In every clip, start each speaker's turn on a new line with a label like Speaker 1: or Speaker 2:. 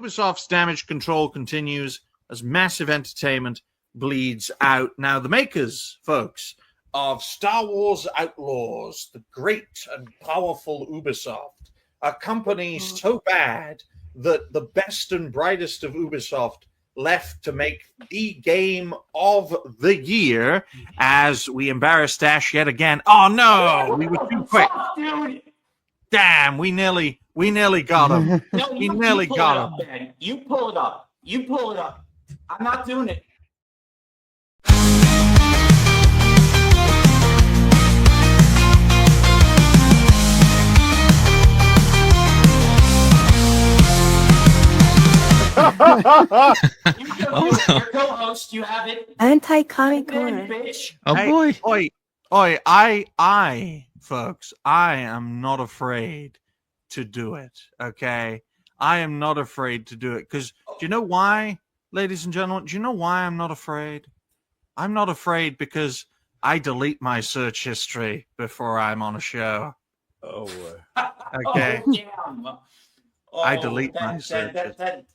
Speaker 1: Ubisoft's damage control continues as Massive Entertainment bleeds out. Now, the makers, folks, of Star Wars Outlaws, the great and powerful Ubisoft, a company so bad that the best and brightest of Ubisoft left to make the game of the year as we embarrass Dash yet again. Oh no, we were too quick. Damn, we nearly got him.
Speaker 2: No,
Speaker 1: we nearly got him.
Speaker 2: Ben. You pull it up. You pull it up. I'm not doing it. Your co-host, you have it.
Speaker 3: Anti-comic corner.
Speaker 4: Oh boy.
Speaker 1: I, folks, I am not afraid to do it, okay? I am not afraid to do it, because do you know why, ladies and gentlemen? Do you know why I'm not afraid? I'm not afraid because I delete my search history before I'm on a show.
Speaker 5: Oh,
Speaker 1: okay.
Speaker 2: Oh, damn.
Speaker 1: I delete my search history.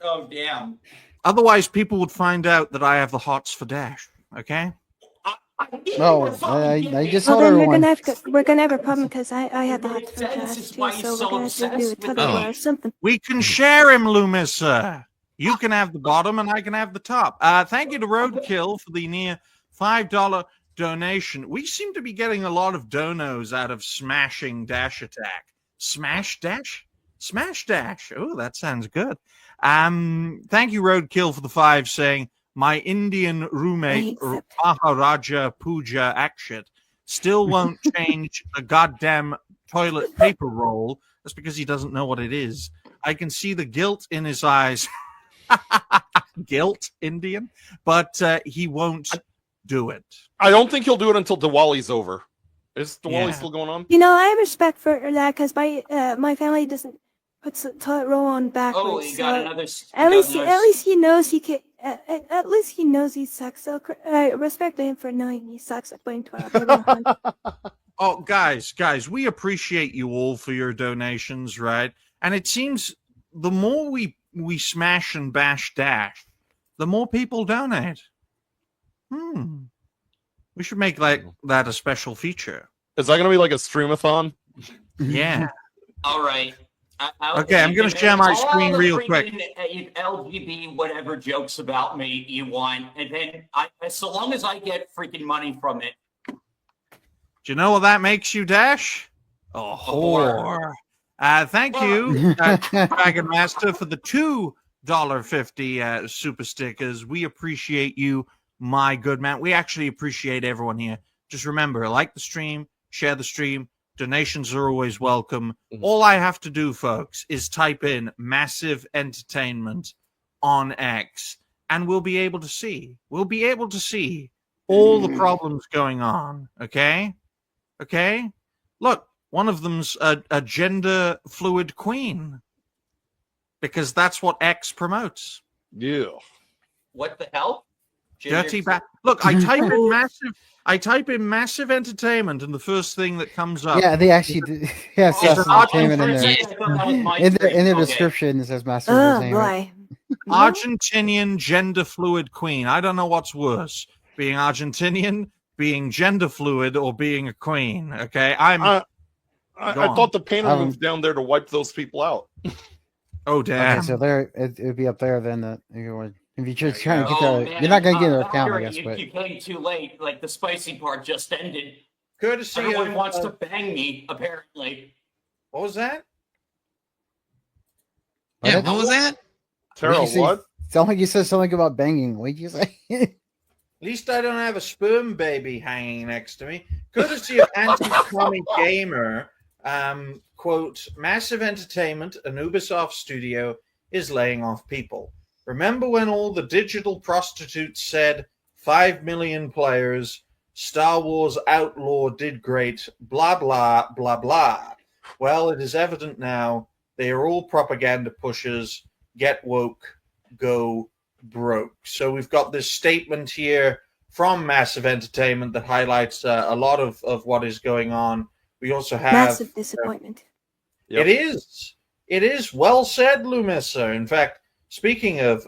Speaker 2: Oh, damn.
Speaker 1: Otherwise, people would find out that I have the hots for Dash, okay?
Speaker 6: No, I just
Speaker 3: Well,
Speaker 6: told
Speaker 3: then
Speaker 6: everyone.
Speaker 3: we're gonna have a problem because I have the hot for Dash too, so we're gonna have to do a tug of war or something.
Speaker 1: We can share him, Lumisa. You can have the bottom and I can have the top. Thank you to Roadkill for the near $5 donation. We seem to be getting a lot of donos out of smashing Dash Attack. Smash Dash? Smash Dash. Oh, that sounds good. Thank you, Roadkill, for the 5, saying, my Indian roommate, Maharaja Pooja Akshit, still won't change a goddamn toilet paper roll. That's because he doesn't know what it is. I can see the guilt in his eyes. Guilt, Indian? But he won't do it.
Speaker 5: I don't think he'll do it until Diwali's over. Is Diwali still going on?
Speaker 3: You know, I have respect for that because my family doesn't put the toilet roll on backwards.
Speaker 2: Oh, he got another.
Speaker 3: At least he knows he can. At least he knows he sucks. So I respect him for knowing he sucks at putting toilet paper on.
Speaker 1: Oh, guys, we appreciate you all for your donations, right? And it seems the more we smash and bash Dash, the more people donate. We should make that a special feature.
Speaker 5: Is that going to be like a streamathon?
Speaker 1: Yeah.
Speaker 2: All right.
Speaker 1: Okay, I'm going to share my screen real quick.
Speaker 2: LGBT whatever jokes about me you want, and then so long as I get freaking money from it.
Speaker 1: Do you know what that makes you, Dash? A whore. Thank you, Dragon Master, for the $2.50 super stickers. We appreciate you, my good man. We actually appreciate everyone here. Just remember, like the stream, share the stream. Donations are always welcome. All I have to do, folks, is type in Massive Entertainment on X, and we'll be able to see. We'll be able to see all the problems going on. Okay? Okay? Look, one of them's a gender fluid queen. Because that's what X promotes.
Speaker 5: Yeah.
Speaker 2: What the hell?
Speaker 1: Dirty back. Look, I type in massive entertainment, and the first thing that comes up.
Speaker 6: Yeah, they actually do. Yeah, Massive Entertainment in there. In their description, it says Massive Entertainment.
Speaker 3: Boy.
Speaker 1: Argentinian gender fluid queen. I don't know what's worse, being Argentinian, being gender fluid, or being a queen. Okay, I
Speaker 5: thought the painter moved down there to wipe those people out.
Speaker 1: Oh damn!
Speaker 6: Okay, so there it would be up there then. If you're trying to get there, you're not going to get an account, I guess. But
Speaker 2: you came too late. Like the spicy part just ended.
Speaker 1: Courtesy
Speaker 2: Everyone wants to bang me. Apparently.
Speaker 1: What was that?
Speaker 4: Yeah, what was that?
Speaker 5: Tara, what?
Speaker 6: Sound like you said something about banging. What did you say?
Speaker 1: At least I don't have a sperm baby hanging next to me. Courtesy of Anti-Comic Gamer, quote, Massive Entertainment, an Ubisoft studio, is laying off people. Remember when all the digital prostitutes said 5 million players, Star Wars Outlaw did great, blah, blah, blah, blah. Well, it is evident now they are all propaganda pushers. Get woke, go broke. So we've got this statement here from Massive Entertainment that highlights a lot of what is going on. We also have...
Speaker 3: Massive disappointment.
Speaker 1: It is. it is well said, Lumissa. In fact, speaking of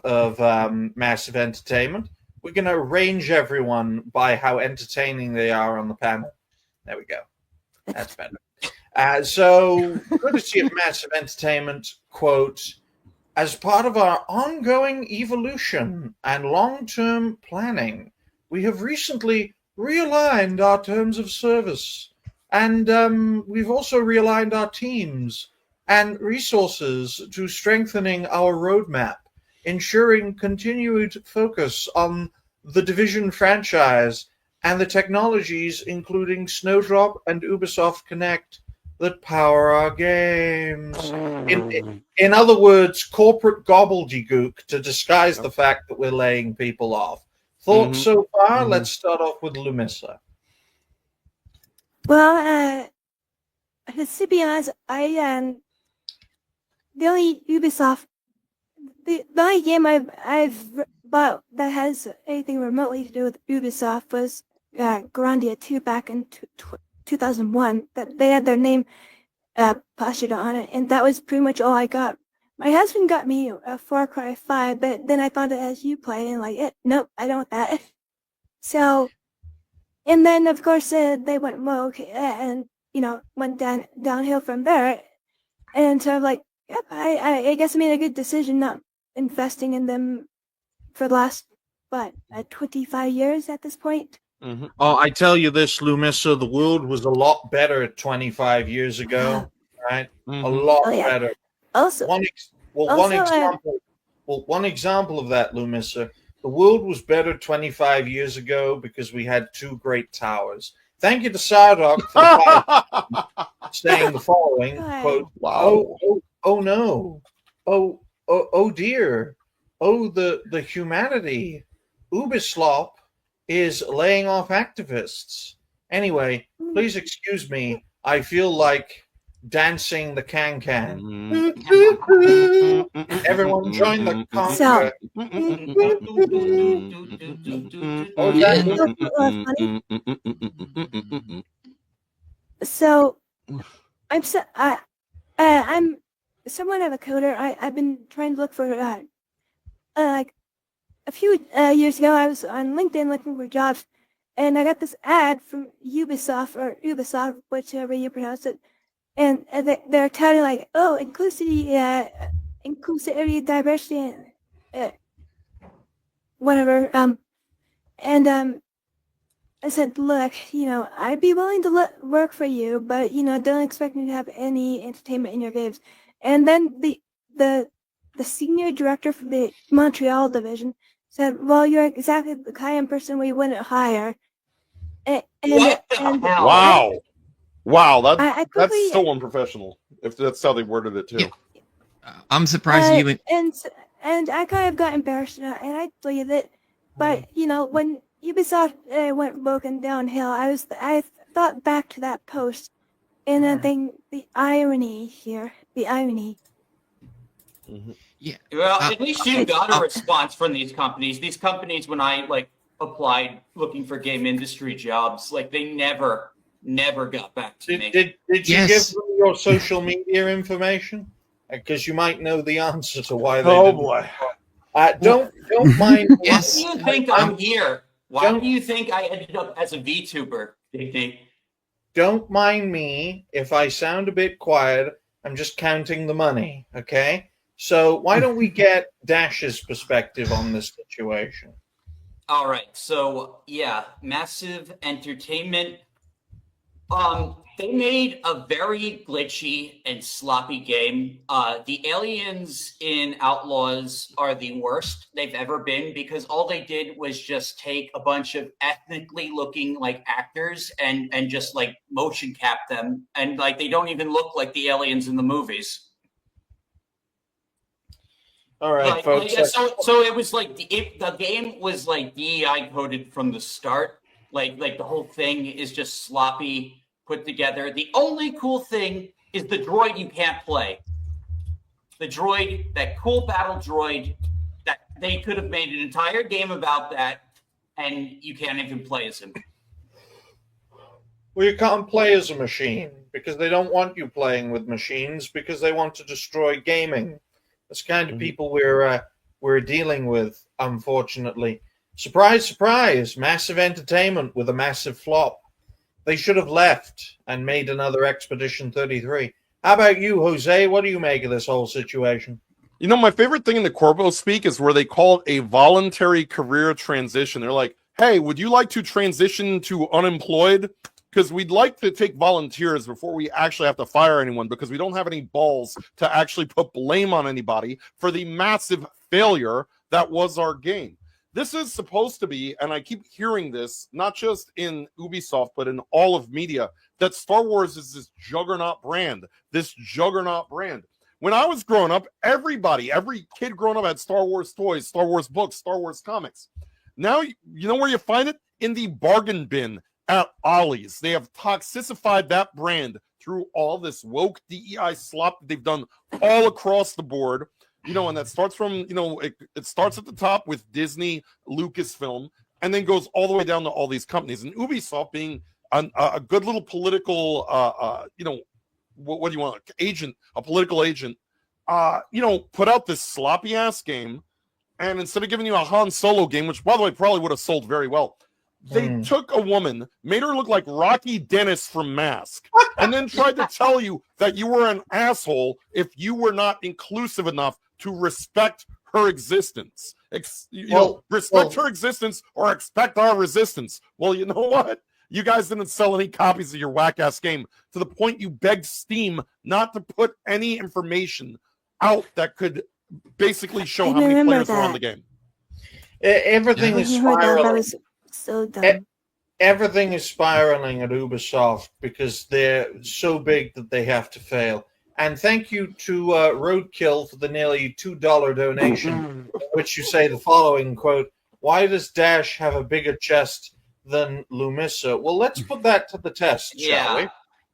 Speaker 1: massive entertainment, we're going to range everyone by how entertaining they are on the panel. There we go. That's better. So, courtesy of massive entertainment, quote, as part of our ongoing evolution and long-term planning, we have recently realigned our terms of service. And we've also realigned our teams and resources to strengthening our roadmap, ensuring continued focus on the Division franchise and the technologies, including Snowdrop and Ubisoft Connect, that power our games. In other words, corporate gobbledygook to disguise the fact that we're laying people off. Thoughts so far? Let's start off with Lumissa.
Speaker 3: Well, to be honest, the only Ubisoft, the only game I've bought that has anything remotely to do with Ubisoft was Grandia 2 back in 2001. That they had their name plastered on it, and that was pretty much all I got. My husband got me a Far Cry 5, but then I found it as Uplay, and like, nope, I don't want that. So, and then of course they went woke, and went downhill from there. And so I'm like, yep, I guess I made a good decision not investing in them for the last 25 years at this point.
Speaker 1: Oh, I tell you this, Lumissa, the world was a lot better 25 years ago, right? A lot better.
Speaker 3: Also,
Speaker 1: one example of that, Lumissa, the world was better 25 years ago because we had two great towers. Thank you to Sardoc for saying the following, quote, oh no, oh dear, oh the humanity, Ubisoft is laying off activists. Anyway, please excuse me, I feel like dancing the can-can. Everyone join the conga.
Speaker 3: So, I'm somewhat of a coder. I've been trying to look for like a few years ago. I was on LinkedIn looking for jobs, and I got this ad from Ubisoft or Ubisoft, whichever you pronounce it, and they're touting like, oh, inclusivity, diversity, whatever. And I said, look, I'd be willing to work for you, but, don't expect me to have any entertainment in your games. And then the senior director for the Montreal division said, well, you're exactly the kind of person we wouldn't hire.
Speaker 2: What the hell?
Speaker 5: Wow,
Speaker 3: I
Speaker 5: that's
Speaker 3: quickly,
Speaker 5: so unprofessional. If that's how they worded it, too.
Speaker 4: Yeah. I'm surprised you would.
Speaker 3: And I kind of got embarrassed, and I believed it. But, when Ubisoft went broken downhill, I thought back to that post, and I think the irony here.
Speaker 4: Yeah.
Speaker 2: Well, at least you got a response from these companies. These companies, when I applied looking for game industry jobs, they never got back to me.
Speaker 1: Did you give them your social media information? Because you might know the answer to why they didn't.
Speaker 5: Boy.
Speaker 1: Don't mind.
Speaker 4: Yes.
Speaker 2: Why do you think I'm here? Why do you think I ended up as a VTuber?
Speaker 1: Don't mind me if I sound a bit quiet. I'm just counting the money, okay? So why don't we get Dash's perspective on this situation?
Speaker 2: All right. So, yeah, Massive Entertainment. They made a very glitchy and sloppy game. The aliens in Outlaws are the worst they've ever been because all they did was just take a bunch of ethnically looking actors and just motion cap them, and they don't even look like the aliens in the movies.
Speaker 1: All right, folks.
Speaker 2: So it was the game was DEI coded from the start. The whole thing is just sloppy put together. The only cool thing is the droid you can't play. The droid, that cool battle droid, that they could have made an entire game about that, and you can't even play as him.
Speaker 1: Well, you can't play as a machine because they don't want you playing with machines because they want to destroy gaming. That's the kind of people we're dealing with, unfortunately. Surprise, surprise! Massive Entertainment with a massive flop. They should have left and made another Expedition 33. How about you, Jose? What do you make of this whole situation?
Speaker 5: You know, my favorite thing in the Corvo speak is where they call it a voluntary career transition. They're like, hey, would you like to transition to unemployed? Because we'd like to take volunteers before we actually have to fire anyone because we don't have any balls to actually put blame on anybody for the massive failure that was our game. This is supposed to be, and I keep hearing this, not just in Ubisoft, but in all of media, that Star Wars is this juggernaut brand, When I was growing up, every kid growing up had Star Wars toys, Star Wars books, Star Wars comics. Now, you know where you find it? In the bargain bin at Ollie's. They have toxicified that brand through all this woke DEI slop that they've done all across the board. You know, and that starts from, you know, it starts at the top with Disney, Lucasfilm, and then goes all the way down to all these companies. And Ubisoft being a good little political, you know, what do you want? A political agent, you know, put out this sloppy ass game. And instead of giving you a Han Solo game, which by the way, probably would have sold very well, they took a woman, made her look like Rocky Dennis from Mask, and then tried to tell you that you were an asshole if you were not inclusive enough to respect her existence. Respect her existence or expect our resistance. Well, you know what? You guys didn't sell any copies of your whack-ass game to the point you begged Steam not to put any information out that could basically show how many players were on the game.
Speaker 1: Everything is spiraling.
Speaker 3: That was so dumb.
Speaker 1: Everything is spiraling at Ubisoft because they're so big that they have to fail. And thank you to Roadkill for the nearly $2 donation, in which you say the following, quote, "Why does Dash have a bigger chest than Lumisa?" Well, let's put that to the test, shall we?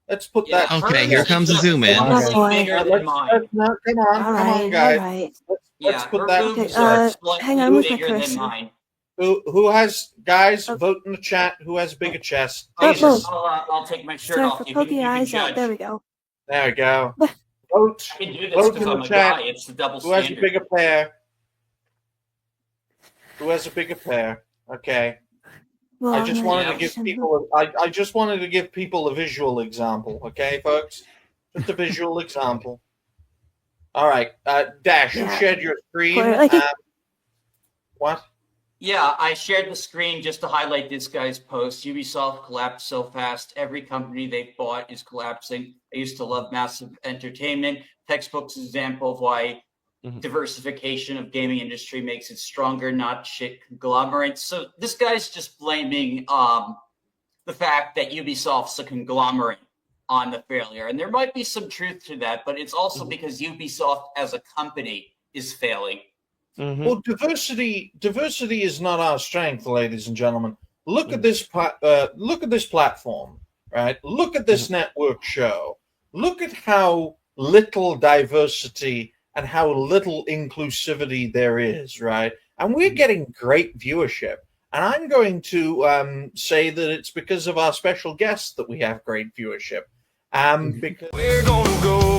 Speaker 1: Let's put that.
Speaker 4: Okay, here comes the zoom in.
Speaker 3: Oh, boy.
Speaker 1: Come on, guys.
Speaker 3: All right.
Speaker 1: Let's put that.
Speaker 3: Okay, hang on with my cursor.
Speaker 1: Who has, guys, vote in the chat who has bigger chest.
Speaker 2: I'll take my shirt
Speaker 3: Sorry
Speaker 2: off.
Speaker 3: for
Speaker 2: You
Speaker 3: poking your
Speaker 2: can
Speaker 3: eyes out.
Speaker 2: judge.
Speaker 3: There we go.
Speaker 1: There we go. Vote.
Speaker 2: I can do this
Speaker 1: Vote
Speaker 2: because
Speaker 1: in
Speaker 2: I'm
Speaker 1: the
Speaker 2: a
Speaker 1: chat.
Speaker 2: guy. It's the double
Speaker 1: Who has a
Speaker 2: standard.
Speaker 1: bigger pair? Who has a bigger pair? Okay.
Speaker 3: Well,
Speaker 1: I just wanted to
Speaker 2: yeah.
Speaker 1: give people. I just wanted to give people a visual example. Okay, folks, just a visual example. All right, Dash, you
Speaker 3: Yeah.
Speaker 1: shared your screen.
Speaker 3: Or like
Speaker 1: What?
Speaker 2: Yeah, I shared the screen just to highlight this guy's post. Ubisoft collapsed so fast. Every company they bought is collapsing. I used to love Massive Entertainment. Textbook's example of why diversification of gaming industry makes it stronger, not shit conglomerates. So this guy's just blaming the fact that Ubisoft's a conglomerate on the failure. And there might be some truth to that, but it's also because Ubisoft as a company is failing.
Speaker 1: Well, diversity is not our strength, ladies and gentlemen. Look at this. Look at this platform, right? Look at this network show. Look at how little diversity and how little inclusivity there is, right? And we're getting great viewership. And I'm going to say that it's because of our special guests that we have great viewership. Because
Speaker 7: We're gonna go